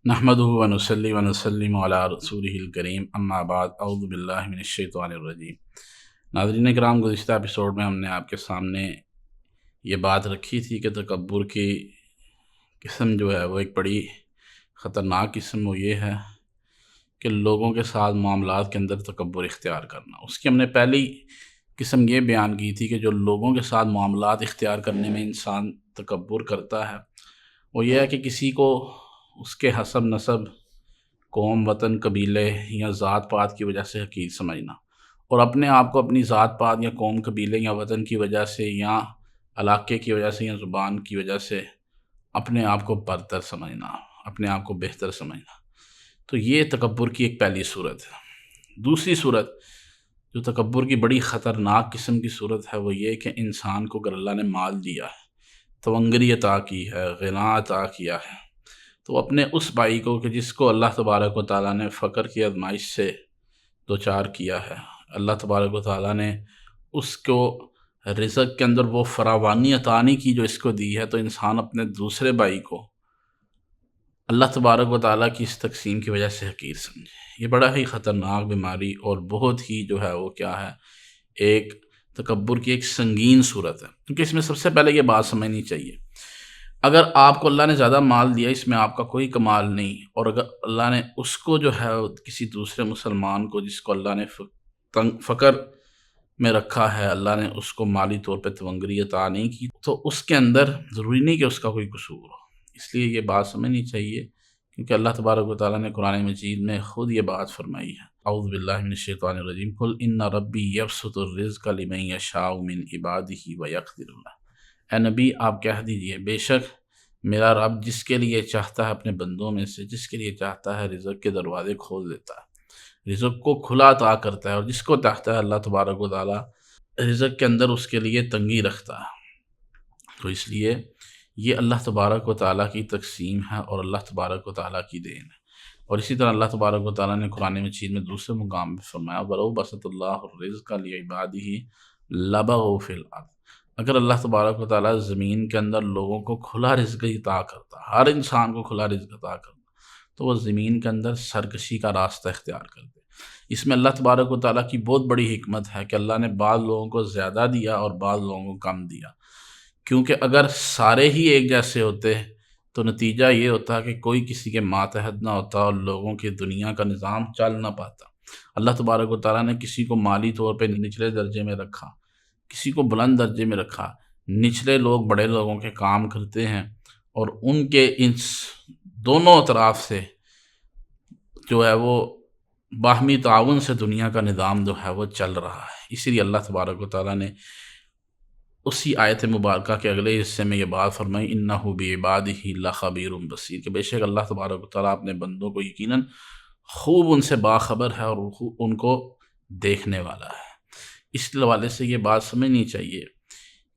نحمدہ و نصلی و نسلم علی رسولہ الکریم اما بعد اعوذ باللہ من الشیطان الرجیم۔ ناظرین کرام، گزشتہ ایپیسوڈ میں ہم نے آپ کے سامنے یہ بات رکھی تھی کہ تکبر کی قسم جو ہے وہ ایک بڑی خطرناک قسم وہ یہ ہے کہ لوگوں کے ساتھ معاملات کے اندر تکبر اختیار کرنا۔ اس کی ہم نے پہلی قسم یہ بیان کی تھی کہ جو لوگوں کے ساتھ معاملات اختیار کرنے میں انسان تکبر کرتا ہے وہ یہ ہے کہ کسی کو اس کے حسب نسب، قوم، وطن، قبیلے یا ذات پات کی وجہ سے حقیر سمجھنا، اور اپنے آپ کو اپنی ذات پات یا قوم، قبیلے یا وطن کی وجہ سے یا علاقے کی وجہ سے یا زبان کی وجہ سے اپنے آپ کو برتر سمجھنا، اپنے آپ کو بہتر سمجھنا۔ تو یہ تکبر کی ایک پہلی صورت ہے۔ دوسری صورت جو تکبر کی بڑی خطرناک قسم کی صورت ہے وہ یہ کہ انسان کو اگر اللہ نے مال دیا ہے، تونگری عطا کی ہے، غنا عطا کیا ہے، تو اپنے اس بھائی کو کہ جس کو اللہ تبارک و تعالیٰ نے فقر کی آزمائش سے دوچار کیا ہے، اللہ تبارک و تعالیٰ نے اس کو رزق کے اندر وہ فراوانی عطا نہیں کی جو اس کو دی ہے، تو انسان اپنے دوسرے بھائی کو اللہ تبارک و تعالیٰ کی اس تقسیم کی وجہ سے حقیر سمجھے۔ یہ بڑا ہی خطرناک بیماری اور بہت ہی جو ہے وہ کیا ہے، ایک تکبر کی ایک سنگین صورت ہے، کیونکہ اس میں سب سے پہلے یہ بات سمجھنی چاہیے، اگر آپ کو اللہ نے زیادہ مال دیا، اس میں آپ کا کوئی کمال نہیں، اور اگر اللہ نے اس کو جو ہے کسی دوسرے مسلمان کو جس کو اللہ نے فقر میں رکھا ہے، اللہ نے اس کو مالی طور پہ تونگری عطا نہیں کی، تو اس کے اندر ضروری نہیں کہ اس کا کوئی قصور ہو۔ اس لیے یہ بات سمجھنی چاہیے، کیونکہ اللہ تبارک و تعالیٰ نے قرآن مجید میں خود یہ بات فرمائی ہے۔ اعوذ باللہ من الشیطان الرجیم، قل ان ربی یبسط الرزق لمن یشاء من عبادہ ویقدر له۔ اے نبی آپ کہہ دیجئے، بے شک میرا رب جس کے لیے چاہتا ہے اپنے بندوں میں سے، جس کے لیے چاہتا ہے رزق کے دروازے کھول دیتا ہے، رزق کو کھلا عطا کرتا ہے، اور جس کو چاہتا ہے اللہ تبارک و تعالیٰ رزق کے اندر اس کے لیے تنگی رکھتا ہے۔ تو اس لیے یہ اللہ تبارک و تعالیٰ کی تقسیم ہے اور اللہ تبارک و تعالیٰ کی دین ہے۔ اور اسی طرح اللہ تبارک و تعالیٰ نے قرآن مجید میں دوسرے مقام پہ فرمایا وَلَوْ بَسَطَ اللَّهُ الرِّزْقَ لِعِبَادِهِ لَبَغَوْا فِي الْأَرْضِ۔ اگر اللہ تبارک و تعالیٰ زمین کے اندر لوگوں کو کھلا رزق عطا کرتا، ہر انسان کو کھلا رزق عطا کرتا، تو وہ زمین کے اندر سرکشی کا راستہ اختیار کرتے۔ اس میں اللہ تبارک و تعالیٰ کی بہت بڑی حکمت ہے کہ اللہ نے بعض لوگوں کو زیادہ دیا اور بعض لوگوں کو کم دیا، کیونکہ اگر سارے ہی ایک جیسے ہوتے تو نتیجہ یہ ہوتا کہ کوئی کسی کے ماتحت نہ ہوتا اور لوگوں کی دنیا کا نظام چل نہ پاتا۔ اللہ تبارک و تعالیٰ نے کسی کو مالی طور پہ نچلے درجے میں رکھا، کسی کو بلند درجے میں رکھا۔ نچلے لوگ بڑے لوگوں کے کام کرتے ہیں، اور ان کے ان دونوں اطراف سے جو ہے وہ باہمی تعاون سے دنیا کا نظام جو ہے وہ چل رہا ہے۔ اسی لیے اللہ تبارک و تعالیٰ نے اسی آیت مبارکہ کے اگلے حصے میں یہ بات فرمائی انہ بعبادہ لخبیر بصیر، کہ بے شک اللہ تبارک و تعالیٰ اپنے بندوں کو یقیناً خوب ان سے باخبر ہے اور ان کو دیکھنے والا ہے۔ اس حوالے سے یہ بات سمجھنی چاہیے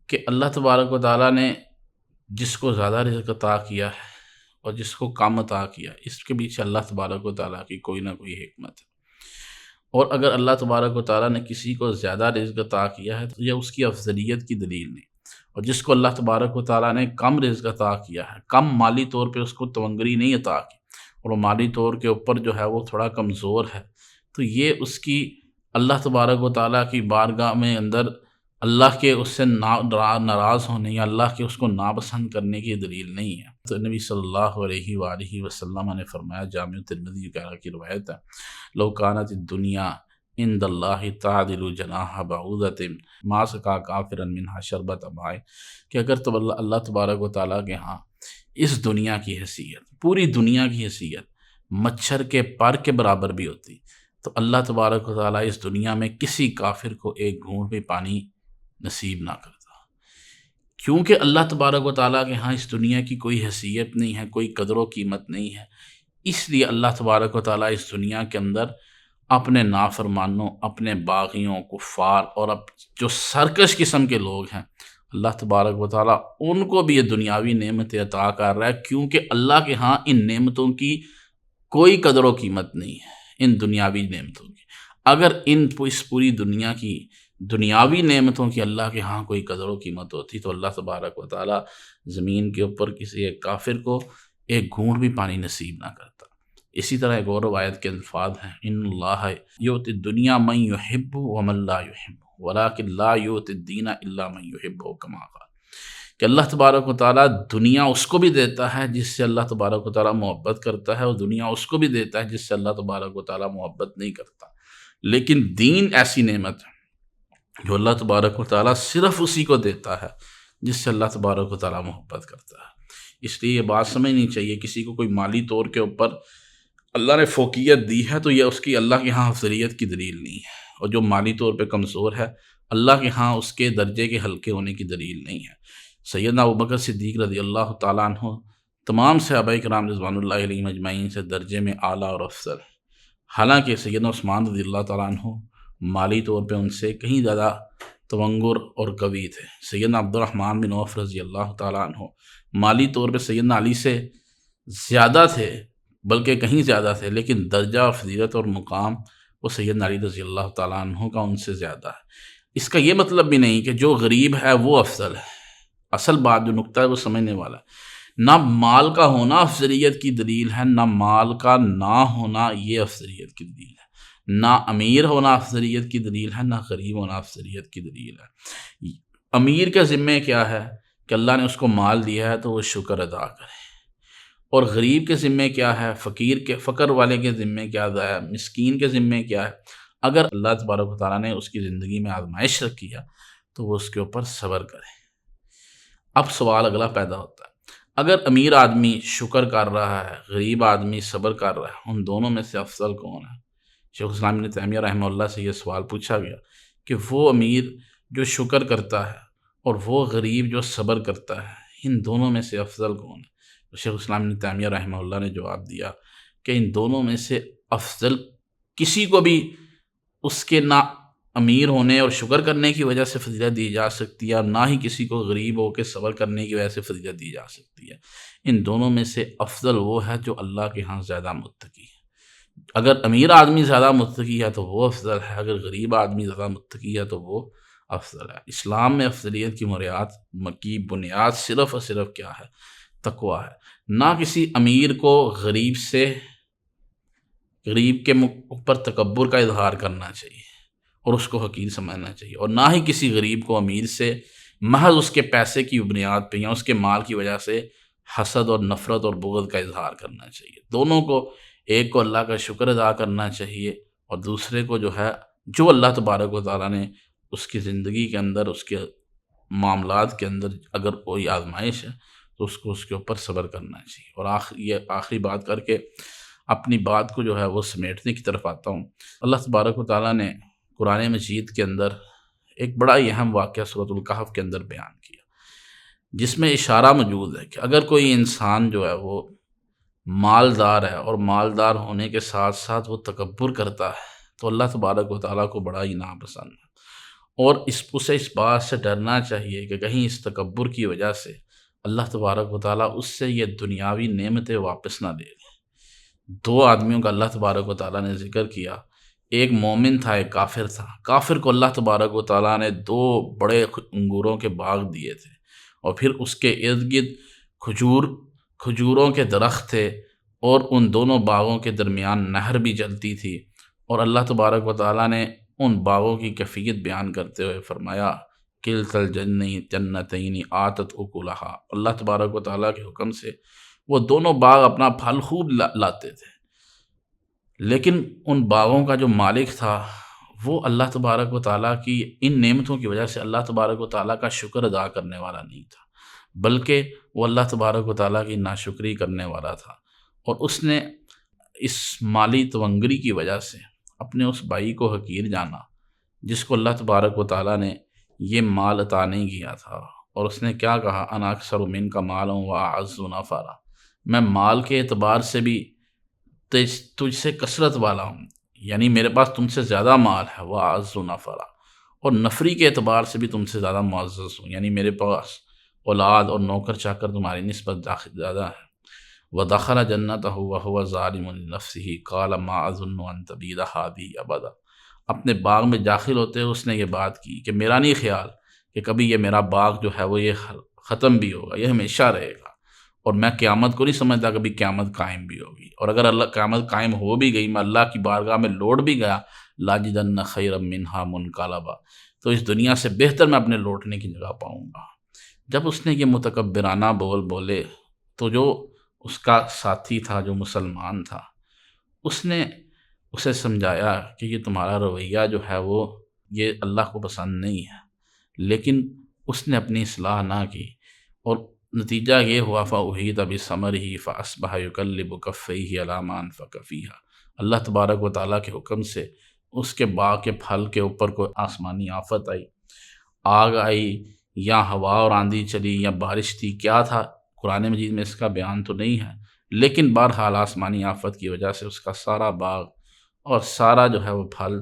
کہ اللہ تبارک و تعالیٰ نے جس کو زیادہ رزق عطا کیا ہے اور جس کو کم عطا کیا، اس کے پیچھے اللہ تبارک و تعالیٰ کی کوئی نہ کوئی حکمت ہے۔ اور اگر اللہ تبارک و تعالیٰ نے کسی کو زیادہ رزق عطا کیا ہے تو یہ اس کی افضلیت کی دلیل نہیں، اور جس کو اللہ تبارک و تعالیٰ نے کم رزق عطا کیا ہے، کم مالی طور پہ اس کو تونگری نہیں عطا کی، اور وہ مالی طور کے اوپر جو ہے وہ تھوڑا کمزور ہے، تو یہ اس کی اللہ تبارک و تعالیٰ کی بارگاہ میں اندر اللہ کے اس سے ناراض ہونے یا اللہ کے اس کو ناپسند کرنے کی دلیل نہیں ہے۔ تو نبی صلی اللہ علیہ وآلہ وسلم نے فرمایا، جامع ترمذی کی روایت ہے، لو کانت الدنیا عند اللہ تعدل جناح بعوضۃ ما سقى کافرا منها شربۃ ماء، کہ اگر تو اللہ تبارک و تعالیٰ کے ہاں اس دنیا کی حیثیت، پوری دنیا کی حیثیت مچھر کے پر کے برابر بھی ہوتی، تو اللہ تبارک و تعالیٰ اس دنیا میں کسی کافر کو ایک گھونٹ بھی پانی نصیب نہ کرتا، کیونکہ اللہ تبارک و تعالیٰ کے ہاں اس دنیا کی کوئی حیثیت نہیں ہے، کوئی قدر و قیمت نہیں ہے۔ اس لیے اللہ تبارک و تعالیٰ اس دنیا کے اندر اپنے نافرمانوں، اپنے باغیوں، کفار اور جو سرکش قسم کے لوگ ہیں، اللہ تبارک و تعالیٰ ان کو بھی یہ دنیاوی نعمتیں عطا کر رہا ہے، کیونکہ اللہ کے ہاں ان نعمتوں کی کوئی قدر و قیمت نہیں ہے، ان دنیاوی نعمتوں کی۔ اگر اس پوری دنیا کی دنیاوی نعمتوں کی اللہ کے ہاں کوئی قدر و قیمت ہوتی تو اللہ تبارک و تعالیٰ زمین کے اوپر کسی ایک کافر کو ایک گھونٹ بھی پانی نصیب نہ کرتا۔ اسی طرح ایک اور روایت کے الفاظ ہیں، ان اللہ یؤتی الدنیا من یحب ومن لا یحب ولکن لا یؤتی الدین الا من یحب، کما قال، کہ اللہ تبارک و تعالیٰ دنیا اس کو بھی دیتا ہے جس سے اللہ تبارک و تعالیٰ محبت کرتا ہے، اور دنیا اس کو بھی دیتا ہے جس سے اللہ تبارک و تعالیٰ محبت نہیں کرتا، لیکن دین ایسی نعمت ہے جو اللہ تبارک و تعالیٰ صرف اسی کو دیتا ہے جس سے اللہ تبارک و تعالیٰ محبت کرتا ہے۔ اس لیے یہ بات سمجھنی چاہیے، کسی کو کوئی مالی طور کے اوپر اللہ نے فوقیت دی ہے تو یہ اس کی اللہ کے ہاں افضلیت کی دلیل نہیں ہے، اور جو مالی طور پہ کمزور ہے اللہ کے ہاں اس کے درجے کے ہلکے ہونے کی دلیل نہیں ہے۔ سیدنا ابوبکر صدیق رضی اللہ تعالیٰ عنہ تمام صحابہ کرام رضوان اللہ علیہم اجمعین سے درجے میں اعلیٰ اور افضل، حالانکہ سیدنا عثمان رضی اللہ تعالیٰ عنہ مالی طور پہ ان سے کہیں زیادہ تونگر اور قوی تھے۔ سیدنا عبد الرحمن بن عوف رضی اللہ تعالیٰ عنہ مالی طور پہ سیدنا علی سے زیادہ تھے، بلکہ کہیں زیادہ تھے، لیکن درجہ فضیلت اور مقام وہ سیدنا علی رضی اللہ تعالیٰ عنہ کا ان سے زیادہ ہے۔ اس کا یہ مطلب بھی نہیں کہ جو غریب ہے وہ افضل ہے، اصل بات جو نقطہ ہے وہ سمجھنے والا ہے، نہ مال کا ہونا افضلیت کی دلیل ہے، نہ مال کا نہ ہونا یہ افضلیت کی دلیل ہے، نہ امیر ہونا افضلیت کی دلیل ہے، نہ غریب ہونا افضلیت کی دلیل ہے۔ امیر کے ذمے کیا ہے کہ اللہ نے اس کو مال دیا ہے تو وہ شکر ادا کرے، اور غریب کے ذمے کیا ہے، فقر والے کے ذمے کیا ہے، مسکین کے ذمے کیا ہے، اگر اللہ تبارک و تعالیٰ نے اس کی زندگی میں آزمائش رکھی ہے تو وہ اس کے اوپر صبر کرے۔ اب سوال اگلا پیدا ہوتا ہے، اگر امیر آدمی شکر کر رہا ہے، غریب آدمی صبر کر رہا ہے، ان دونوں میں سے افضل کون ہے؟ شیخ الاسلام ابن تیمیہ رحمہ اللہ سے یہ سوال پوچھا گیا کہ وہ امیر جو شکر کرتا ہے اور وہ غریب جو صبر کرتا ہے، ان دونوں میں سے افضل کون ہے؟ تو شیخ الاسلام ابن تیمیہ رحمہ اللہ نے جواب دیا کہ ان دونوں میں سے افضل کسی کو بھی اس کے نہ امیر ہونے اور شکر کرنے کی وجہ سے فضیلت دی جا سکتی ہے، اور نہ ہی کسی کو غریب ہو کے صبر کرنے کی وجہ سے فضیلت دی جا سکتی ہے۔ ان دونوں میں سے افضل وہ ہے جو اللہ کے ہاں زیادہ متقی ہے۔ اگر امیر آدمی زیادہ متقی ہے تو وہ افضل ہے، اگر غریب آدمی زیادہ متقی ہے تو وہ افضل ہے۔ اسلام میں افضلیت کی بنیاد صرف اور صرف کیا ہے؟ تقویٰ ہے۔ نہ کسی امیر کو غریب کے اوپر تکبر کا اظہار کرنا چاہیے اور اس کو حقیر سمجھنا چاہیے، اور نہ ہی کسی غریب کو امیر سے محض اس کے پیسے کی بنیاد پہ یا اس کے مال کی وجہ سے حسد اور نفرت اور بغض کا اظہار کرنا چاہیے۔ دونوں کو، ایک کو اللہ کا شکر ادا کرنا چاہیے، اور دوسرے کو جو اللہ تبارک و تعالیٰ نے اس کی زندگی کے اندر، اس کے معاملات کے اندر اگر کوئی آزمائش ہے تو اس کو اس کے اوپر صبر کرنا چاہیے۔ اور یہ آخری بات کر کے اپنی بات کو وہ سمیٹنے کی طرف آتا ہوں۔ اللہ تبارک و تعالیٰ نے قرآن مجید کے اندر ایک بڑا ہی اہم واقعہ سورۃ الکہف کے اندر بیان کیا، جس میں اشارہ موجود ہے کہ اگر کوئی انسان وہ مالدار ہے اور مالدار ہونے کے ساتھ ساتھ وہ تکبر کرتا ہے تو اللہ تبارک و تعالیٰ کو بڑا ہی ناپسند ہے، اور اسے اس بات سے ڈرنا چاہیے کہ کہیں اس تکبر کی وجہ سے اللہ تبارک و تعالیٰ اس سے یہ دنیاوی نعمتیں واپس نہ لے لیں۔ دو آدمیوں کا اللہ تبارک و تعالیٰ نے ذکر کیا، ایک مومن تھا، ایک کافر تھا۔ کافر کو اللہ تبارک و تعالیٰ نے 2 بڑے انگوروں کے باغ دیے تھے، اور پھر اس کے ارد گرد کھجوروں کے درخت تھے، اور ان دونوں باغوں کے درمیان نہر بھی چلتی تھی، اور اللہ تبارک و تعالیٰ نے ان باغوں کی کیفیت بیان کرتے ہوئے فرمایا کلتا الجنتین آتت اکلہا، اللہ تبارک و تعالیٰ کے حکم سے وہ دونوں باغ اپنا پھل خوب لاتے تھے، لیکن ان باغوں کا جو مالک تھا وہ اللہ تبارک و تعالیٰ کی ان نعمتوں کی وجہ سے اللہ تبارک و تعالیٰ کا شکر ادا کرنے والا نہیں تھا، بلکہ وہ اللہ تبارک و تعالیٰ کی ناشکری کرنے والا تھا، اور اس نے اس مالی تونگری کی وجہ سے اپنے اس بھائی کو حقیر جانا جس کو اللہ تبارک و تعالیٰ نے یہ مال عطا نہیں کیا تھا، اور اس نے کیا کہا، انا اکثر منک مالا واعز نفرا، میں مال کے اعتبار سے بھی تجھ سے کثرت والا ہوں، یعنی میرے پاس تم سے زیادہ مال ہے، واعز نفرا، اور نفری کے اعتبار سے بھی تم سے زیادہ معزز ہوں، یعنی میرے پاس اولاد اور نوکر چاکر تمہاری نسبت زیادہ ہے۔ وَدَخَلَ جَنَّتَهُ وَهُوَ ظَالِمٌ لِنَفْسِهِ قَالَ مَا أَظُنُّ أَن تَبِيدَ هَٰذِهِ أَبَدًا، اپنے باغ میں داخل ہوتے ہوئے اس نے یہ بات کی کہ میرا نہیں خیال کہ کبھی یہ میرا باغ وہ یہ ختم بھی ہوگا، یہ ہمیشہ رہے گا، اور میں قیامت کو نہیں سمجھتا کبھی قیامت قائم بھی ہوگی، اور اگر اللہ قیامت قائم ہو بھی گئی، میں اللہ کی بارگاہ میں لوٹ بھی گیا، لاجدن خیرا منہا منقلبا، تو اس دنیا سے بہتر میں اپنے لوٹنے کی جگہ پاؤں گا۔ جب اس نے یہ متکبرانہ بولے تو جو اس کا ساتھی تھا، جو مسلمان تھا، اس نے اسے سمجھایا کہ یہ تمہارا رویہ جو ہے وہ یہ اللہ کو پسند نہیں ہے، لیکن اس نے اپنی اصلاح نہ کی، اور نتیجہ یہ ہوا فَأُحِيطَ بِثَمَرِهِ فَأَصْبَحَ يُقَلِّبُ كَفَّيْهِ عَلَىٰ مَا أَنفَقَ فِيهَا۔ اللہ تبارک و تعالیٰ کے حکم سے اس کے باغ کے پھل کے اوپر کوئی آسمانی آفت آئی، آگ آئی، یا ہوا اور آندھی چلی، یا بارش تھی، کیا تھا قرآن مجید میں اس کا بیان تو نہیں ہے، لیکن بہرحال آسمانی آفت کی وجہ سے اس کا سارا باغ اور سارا جو ہے وہ پھل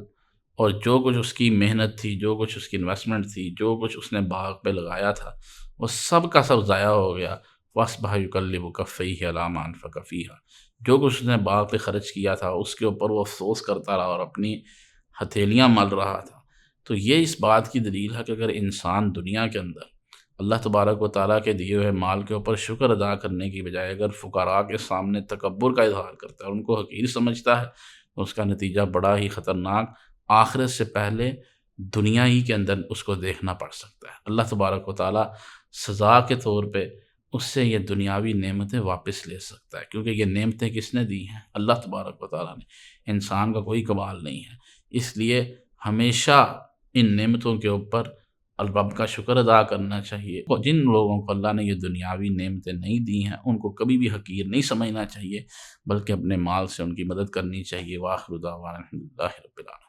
اور جو کچھ اس کی محنت تھی، جو کچھ اس کی انویسٹمنٹ تھی، جو کچھ اس نے باغ پہ لگایا تھا، وہ سب کا سب ضائع ہو گیا۔ وَأَصْبَحَ يُقَلِّبُ كَفَّيْهِ عَلَىٰ مَا أَنفَقَ فِيهَا، جو کچھ اس نے باغ پہ خرچ کیا تھا اس کے اوپر وہ افسوس کرتا رہا اور اپنی ہتھیلیاں مل رہا تھا۔ تو یہ اس بات کی دلیل ہے کہ اگر انسان دنیا کے اندر اللہ تبارک و تعالیٰ کے دیے ہوئے مال کے اوپر شکر ادا کرنے کی بجائے اگر فقراء کے سامنے تکبر کا اظہار کرتا ہے، ان کو حقیر سمجھتا ہے، تو اس کا نتیجہ بڑا ہی خطرناک آخرت سے پہلے دنیا ہی کے اندر اس کو دیکھنا پڑ سکتا ہے۔ اللہ تبارک و تعالیٰ سزا کے طور پہ اس سے یہ دنیاوی نعمتیں واپس لے سکتا ہے، کیونکہ یہ نعمتیں کس نے دی ہیں؟ اللہ تبارک و تعالیٰ نے، انسان کا کوئی کمال نہیں ہے۔ اس لیے ہمیشہ ان نعمتوں کے اوپر رب کا شکر ادا کرنا چاہیے۔ جن لوگوں کو اللہ نے یہ دنیاوی نعمتیں نہیں دی ہیں ان کو کبھی بھی حقیر نہیں سمجھنا چاہیے، بلکہ اپنے مال سے ان کی مدد کرنی چاہیے۔ وآخر دعوانا الحمد للہ رب العالمین۔